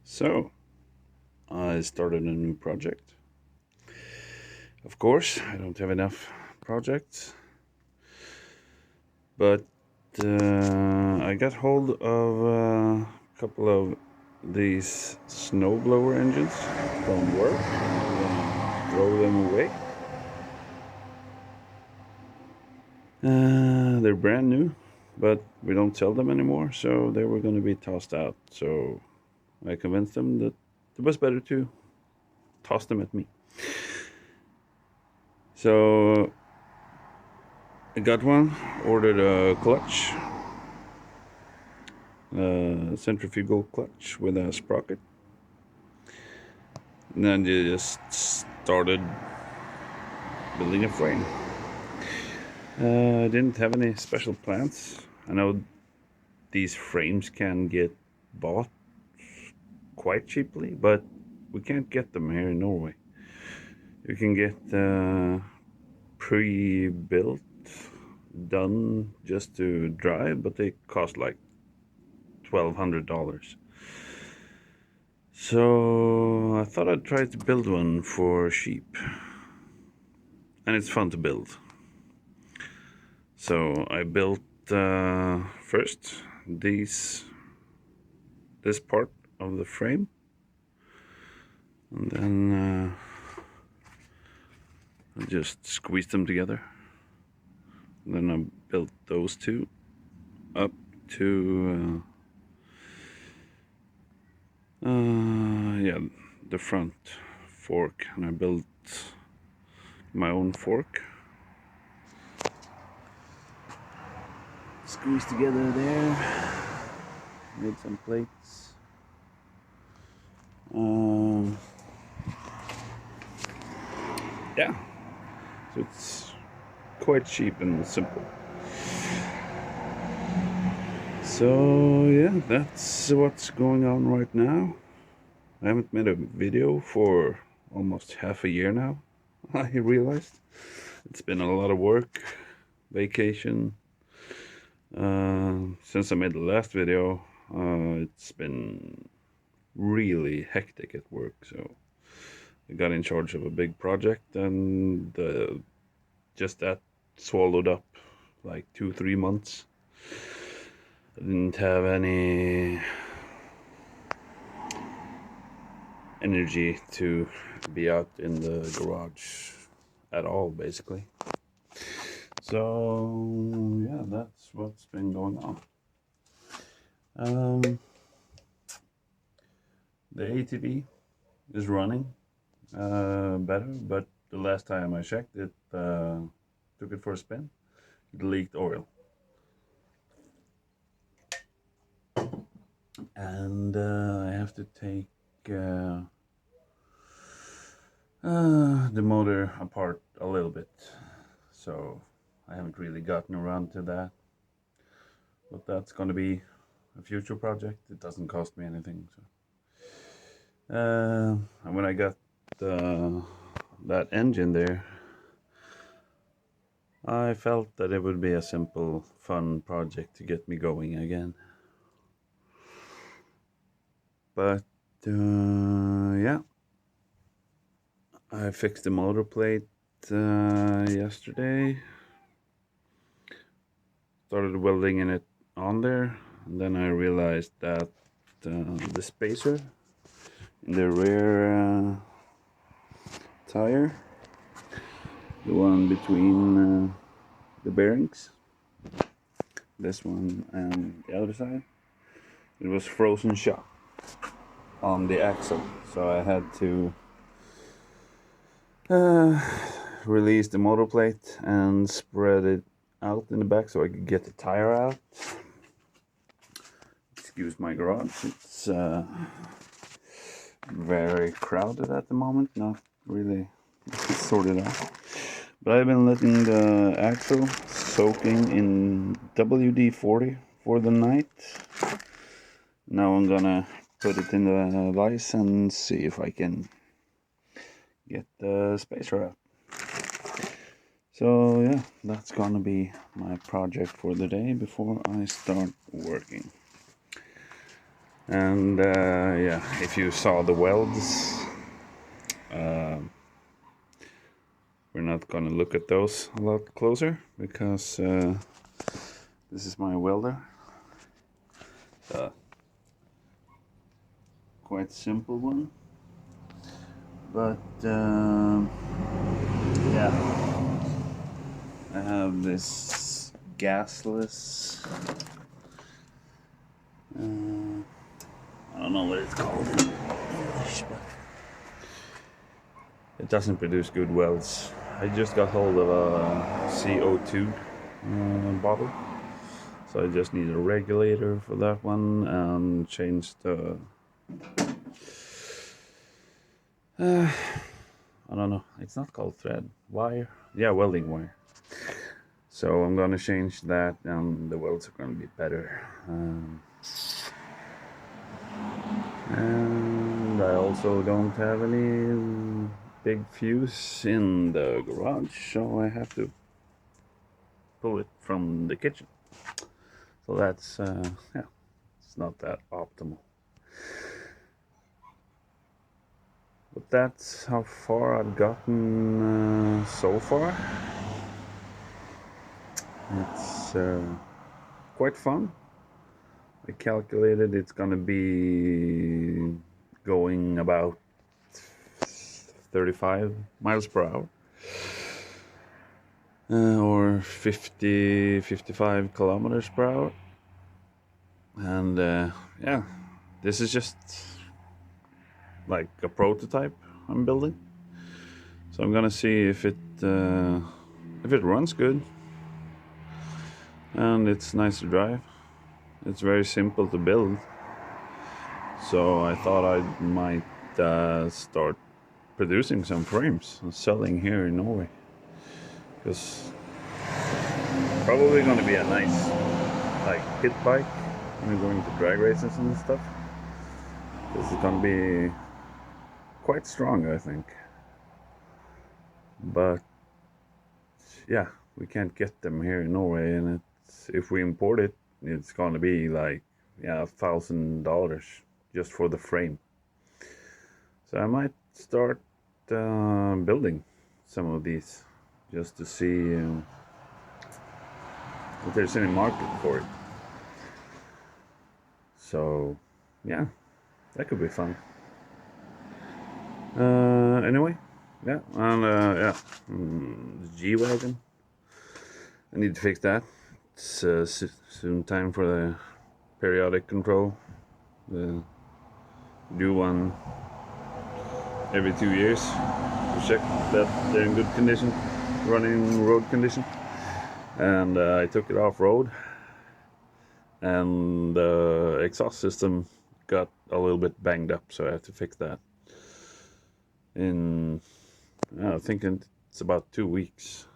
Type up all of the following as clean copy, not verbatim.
So, I started a new project. Of course, I don't have enough projects, but I got hold of a couple of these snowblower engines from work. I'm gonna throw them away. They're brand new, but we don't sell them anymore, so they were going to be tossed out. So I convinced them that it was better to toss them at me. So I got one, ordered a clutch, a centrifugal clutch with a sprocket, and then you just started building a frame. I didn't have any special plans. I know these frames can get bought quite cheaply, but we can't get them here in Norway. You can get pre-built, done just to drive, but they cost like $1,200. So I thought I'd try to build one for sheep, and it's fun to build. So I built first this part of the frame, and then I just squeezed them together. And then I built those two up to the front fork, and I built my own fork. Squeezed together there, made some plates. Yeah, so it's quite cheap and simple. So yeah, that's what's going on right now. I haven't made a video for almost half a year now. I realized it's been a lot of work, vacation. Since I made the last video, it's been really hectic at work. So I got in charge of a big project, and just that swallowed up like 2-3 months. I didn't have any energy to be out in the garage at all, basically. So yeah, that's what's been going on. The ATV is running better, but the last time I checked it, took it for a spin, it leaked oil. And I have to take the motor apart a little bit, so I haven't really gotten around to that, but that's going to be a future project. It doesn't cost me anything. So and when I got that engine there, I felt that it would be a simple, fun project to get me going again. But yeah, I fixed the motor plate yesterday. Started welding it on there, and then I realized that the spacer in the rear tire, the one between the bearings, this one and the other side, it was frozen shut on the axle, so I had to release the motor plate and spread it out in the back so I could get the tire out. Excuse my garage, it's very crowded at the moment, not really sorted out. But I've been letting the axle soaking in WD-40 for the night. Now I'm gonna put it in the vise and see if I can get the spacer out. So yeah, that's gonna be my project for the day before I start working. And yeah, if you saw the welds, we're not gonna look at those a lot closer because this is my welder. Quite simple one, but yeah, I have this gasless. I don't know what it's called in English, but it doesn't produce good welds. I just got hold of a CO2 bottle, so I just need a regulator for that one and change the I don't know, it's not called thread, wire, yeah, welding wire. So I'm gonna change that and the welds are gonna be better. And I also don't have any big fuse in the garage, so I have to pull it from the kitchen. So that's, yeah, it's not that optimal. But that's how far I've gotten so far. It's quite fun. I calculated it's gonna be going about 35 miles per hour. Or 55 kilometers per hour. And yeah, this is just like a prototype I'm building. So I'm gonna see if it runs good and it's nice to drive. It's very simple to build. So I thought I might start producing some frames and selling here in Norway. Because probably going to be a nice like pit bike when we're going to drag races and stuff. This is going to be quite strong, I think. But yeah, we can't get them here in Norway, and if we import it, it's going to be like $1,000 just for the frame. So I might start building some of these just to see if there's any market for it. So yeah, that could be fun. Anyway, yeah, and yeah, the G-Wagon. I need to fix that. It's soon time for the periodic control. The do one every 2 years to check that they're in good condition, running road condition. And I took it off road, and the exhaust system got a little bit banged up, so I have to fix that. I think it's about 2 weeks.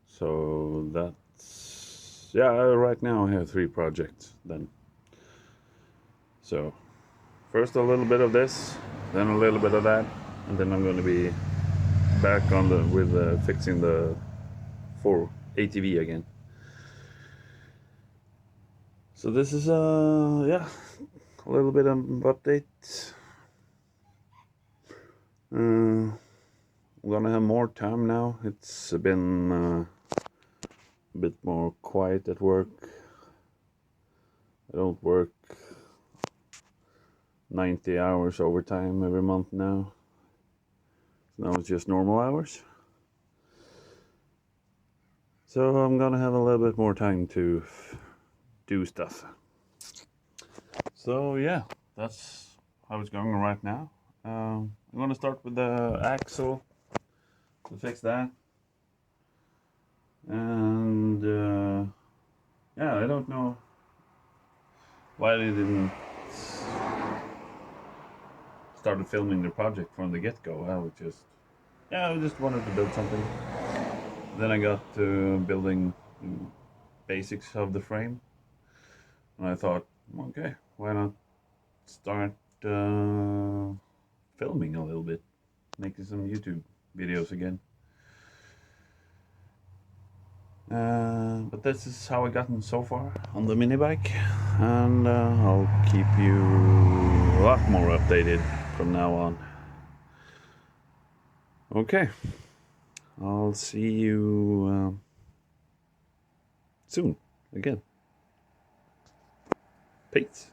So that's, yeah, right now I have 3 projects then. So first a little bit of this, then a little bit of that, and then I'm going to be back on with fixing the 4 ATV again. So this is yeah, a little bit of update. I'm gonna have more time now. It's been a bit more quiet at work. I don't work 90 hours overtime every month now. Now it's just normal hours. So I'm gonna have a little bit more time to do stuff. So yeah, that's how it's going right now. I'm gonna start with the axle to fix that. And yeah, I don't know why they didn't started filming the project from the get-go. I just wanted to build something. Then I got to building basics of the frame, and I thought, okay, why not start filming a little bit, making some YouTube videos again. But this is how I gotten so far on the mini bike, and I'll keep you a lot more updated from now on. Okay, I'll see you soon again. Peace.